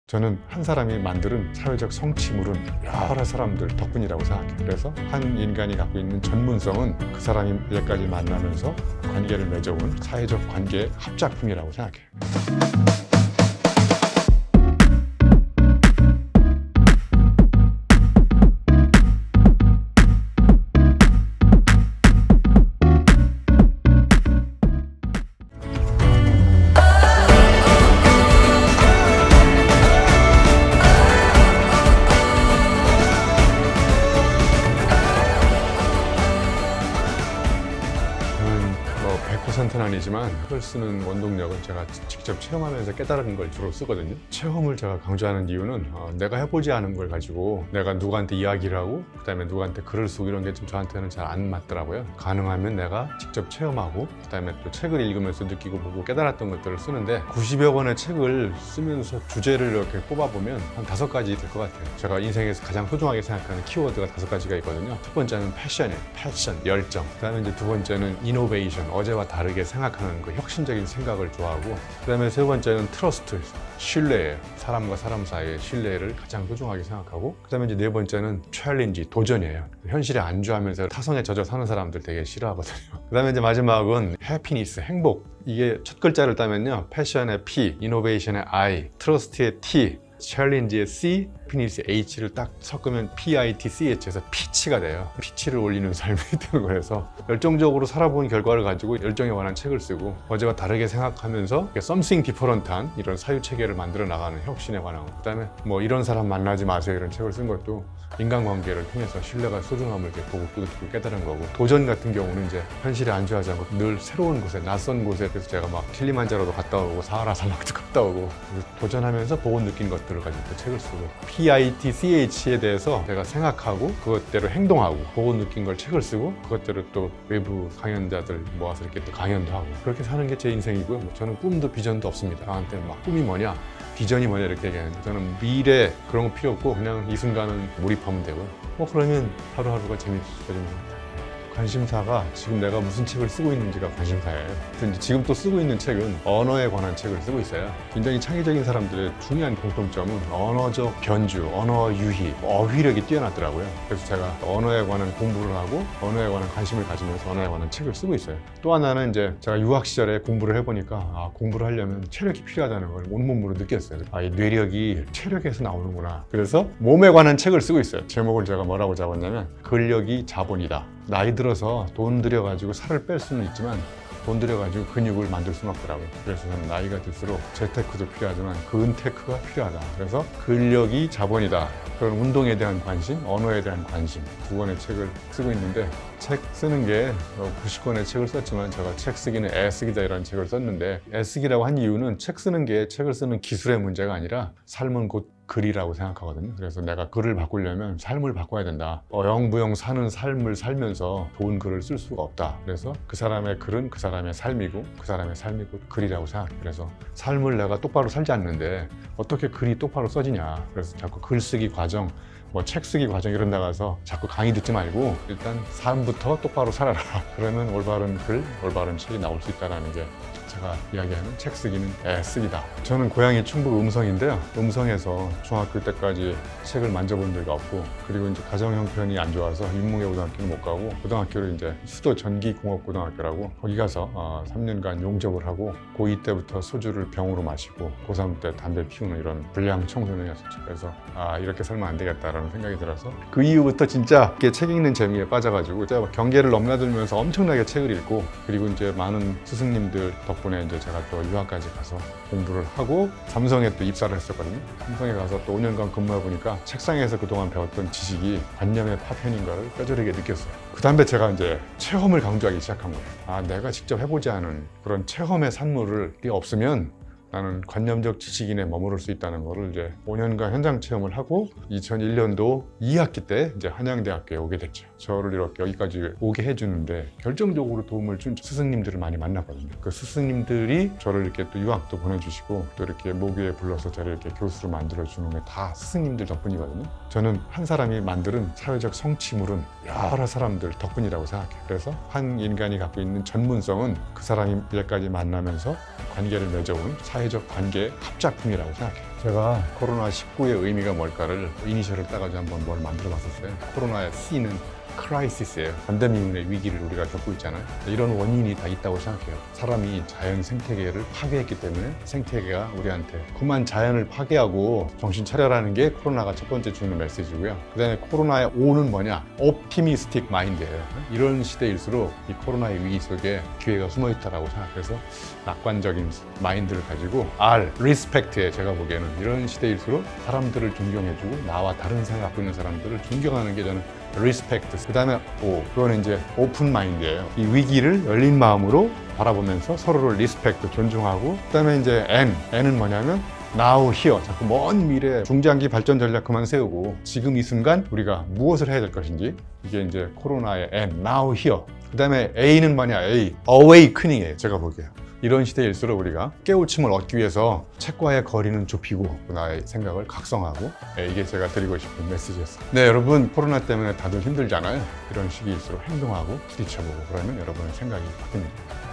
저는 한 사람이 만드는 사회적 성취물은 여러 사람들 덕분이라고 생각해요. 그래서 한 인간이 갖고 있는 전문성은 그 사람이 여기까지 만나면서 관계를 맺어온 사회적 관계의 합작품이라고 생각해요. 저는 100%는 아니지만 흙을 쓰는 원동력은 제가 직접 체험하면서 깨달은 걸 주로 쓰거든요. 체험을 제가 강조하는 이유는 내가 해보지 않은 걸 가지고 내가 누구한테 이야기를 하고 그 다음에 누구한테 글을 쓰고 이런 게 좀 저한테는 잘 안 맞더라고요. 가능하면 내가 직접 체험하고 그 다음에 또 책을 읽으면서 느끼고 보고 깨달았던 것들을 쓰는데 90여 권의 책을 쓰면서 주제를 이렇게 뽑아보면 한 5가지 될 것 같아요. 제가 인생에서 가장 소중하게 생각하는 키워드가 5가지가 있거든요. 첫 번째는 패션이에요. 패션, 열정. 그 다음에 이제 두 번째는 이노베이션, 어제와 다르게 생각하는 그 혁신적인 생각을 좋아하고 그 다음에 세 번째는 트러스트, 신뢰예요. 사람과 사람 사이의 신뢰를 가장 소중하게 생각하고 그 다음에 이제 네 번째는 챌린지, 도전이에요. 현실에 안주하면서 타성에 젖어 사는 사람들 되게 싫어하거든요. 그 다음에 이제 마지막은 해피니스, 행복. 이게 첫 글자를 따면요, 패션의 P, 이노베이션의 I, 트러스트의 T, 챌린지의 C, 해피니스의 H를 딱 섞으면 PITCH에서 피치가 돼요. 피치를 올리는 삶이 되는 거라서 열정적으로 살아본 결과를 가지고 열정에 관한 책을 쓰고 어제와 다르게 생각하면서 something different한 이런 사유체계를 만들어 나가는 혁신에 관한 거. 그다음에 뭐 이런 사람 만나지 마세요 이런 책을 쓴 것도 인간관계를 통해서 신뢰가 소중함을 이렇게 보고 뿌듯하고 깨달은 거고, 도전 같은 경우는 이제 현실에 안주하지 않고 늘 새로운 곳에, 낯선 곳에, 그래서 제가 막 킬리만자로도 갔다 오고 사하라 사막도 갔다 오고 도전하면서 보고 느낀 것들을 가지고 또 책을 쓰고, PITCH에 대해서 제가 생각하고 그것대로 행동하고 보고 느낀 걸 책을 쓰고 그것대로 또 외부 강연자들 모아서 이렇게 또 강연도 하고 그렇게 사는 게 제 인생이고요. 저는 꿈도 비전도 없습니다. 저한테 막 꿈이 뭐냐, 비전이 뭐냐 이렇게 얘기하는데 저는 미래 그런 거 필요 없고 그냥 이 순간은 몰입하면 되고요. 그러면 하루하루가 재밌어지는 것 같아요. 관심사가 지금 내가 무슨 책을 쓰고 있는지가 관심사예요. 지금 또 쓰고 있는 책은 언어에 관한 책을 쓰고 있어요. 굉장히 창의적인 사람들의 중요한 공통점은 언어적 변주, 언어 유희, 어휘력이 뛰어나더라고요. 그래서 제가 언어에 관한 공부를 하고 언어에 관한 관심을 가지면서 언어에 관한 책을 쓰고 있어요. 또 하나는 이제 제가 유학 시절에 공부를 해보니까 공부를 하려면 체력이 필요하다는 걸 온몸으로 느꼈어요. 이 뇌력이 체력에서 나오는구나. 그래서 몸에 관한 책을 쓰고 있어요. 제목을 제가 뭐라고 잡았냐면 근력이 자본이다. 나이 들어서 돈 들여가지고 살을 뺄 수는 있지만 돈 들여가지고 근육을 만들 수는 없더라고요. 그래서 저는 나이가 들수록 재테크도 필요하지만 근테크가 필요하다. 그래서 근력이 자본이다. 그런 운동에 대한 관심, 언어에 대한 관심, 2권의 책을 쓰고 있는데, 책 쓰는 게 90권의 책을 썼지만 제가 책 쓰기는 애쓰기다 이라는 책을 썼는데, 애쓰기라고 한 이유는 책 쓰는 게 책을 쓰는 기술의 문제가 아니라 삶은 곧 글이라고 생각하거든요. 그래서 내가 글을 바꾸려면 삶을 바꿔야 된다. 어영부영 사는 삶을 살면서 좋은 글을 쓸 수가 없다. 그래서 그 사람의 글은 그 사람의 삶이고 그 사람의 삶이 곧 글이라고 생각해요. 그래서 삶을 내가 똑바로 살지 않는데 어떻게 글이 똑바로 써지냐. 그래서 자꾸 글쓰기 과정, 책 쓰기 과정 이런 데 가서 자꾸 강의 듣지 말고 일단 삶부터 똑바로 살아라. 그러면 올바른 글, 올바른 책이 나올 수 있다는 게 제가 이야기하는 책 쓰기는 애쓰기다. 저는 고향이 충북 음성인데요. 음성에서 중학교 때까지 책을 만져본 적이 없고, 그리고 이제 가정 형편이 안 좋아서 인문계고등학교는 못 가고 고등학교를 이제 수도 전기공업고등학교라고 거기 가서 3년간 용접을 하고 고2 때부터 소주를 병으로 마시고 고3 때 담배 피우는 이런 불량 청소년이었었죠. 그래서 이렇게 살면 안 되겠다라는 생각이 들어서 그 이후부터 진짜 책 읽는 재미에 빠져가지고 제가 경계를 넘나들면서 엄청나게 책을 읽고, 그리고 이제 많은 스승님들 덕분에 이제 제가 또 유학까지 가서 공부를 하고 삼성에 또 입사를 했었거든요. 삼성에 가서 또 5년간 근무해보니까 책상에서 그동안 배웠던 지식이 관념의 파편인 걸 뼈저리게 느꼈어요. 그 다음에 제가 이제 체험을 강조하기 시작한 거예요. 내가 직접 해보지 않은 그런 체험의 산물이 없으면 나는 관념적 지식인에 머무를 수 있다는 거를 이제 5년간 현장 체험을 하고 2001년도 2학기 때 이제 한양대학교에 오게 됐죠. 저를 이렇게 여기까지 오게 해주는데 결정적으로 도움을 준 스승님들을 많이 만났거든요. 그 스승님들이 저를 이렇게 또 유학도 보내주시고 또 이렇게 모교에 불러서 저를 이렇게 교수로 만들어주는 게 다 스승님들 덕분이거든요. 저는 한 사람이 만드는 사회적 성취물은 여러 사람들 덕분이라고 생각해요. 그래서 한 인간이 갖고 있는 전문성은 그 사람이 여기까지 만나면서 관계를 맺어온 사회적 관계 합작품이라고 생각해요. 제가 코로나19의 의미가 뭘까를 이니셜을 따가지고 한번 뭘 만들어 봤었어요. 코로나의 C는 크라이시스예요. 팬데믹의 위기를 우리가 겪고 있잖아요. 이런 원인이 다 있다고 생각해요. 사람이 자연 생태계를 파괴했기 때문에 생태계가 우리한테 그만 자연을 파괴하고 정신 차려라는 게 코로나가 첫 번째 주는 메시지고요. 그 다음에 코로나의 O는 뭐냐? 옵티미스틱 마인드예요. 이런 시대일수록 이 코로나의 위기 속에 기회가 숨어 있다고 생각해서 낙관적인 마인드를 가지고 R, 리스펙트에 제가 보기에는 이런 시대일수록 사람들을 존경해주고 나와 다른 생각 갖고 있는 사람들을 존경하는 게 저는 리스펙트. 그 다음에 O, 그거는 이제 오픈 마인드예요. 이 위기를 열린 마음으로 바라보면서 서로를 리스펙트, 존중하고, 그 다음에 이제 N은 뭐냐면 Now, here. 자꾸 먼 미래 중장기 발전 전략 그만 세우고 지금 이 순간 우리가 무엇을 해야 될 것인지, 이게 이제 코로나의 N, Now, here. 그 다음에 A는 뭐냐? Awakening이에요. 제가 보기에. 이런 시대일수록 우리가 깨우침을 얻기 위해서 책과의 거리는 좁히고 나의 생각을 각성하고, 이게 제가 드리고 싶은 메시지였어요. 네, 여러분 코로나 때문에 다들 힘들잖아요. 이런 시기일수록 행동하고 부딪혀보고 그러면 여러분의 생각이 바뀝니다.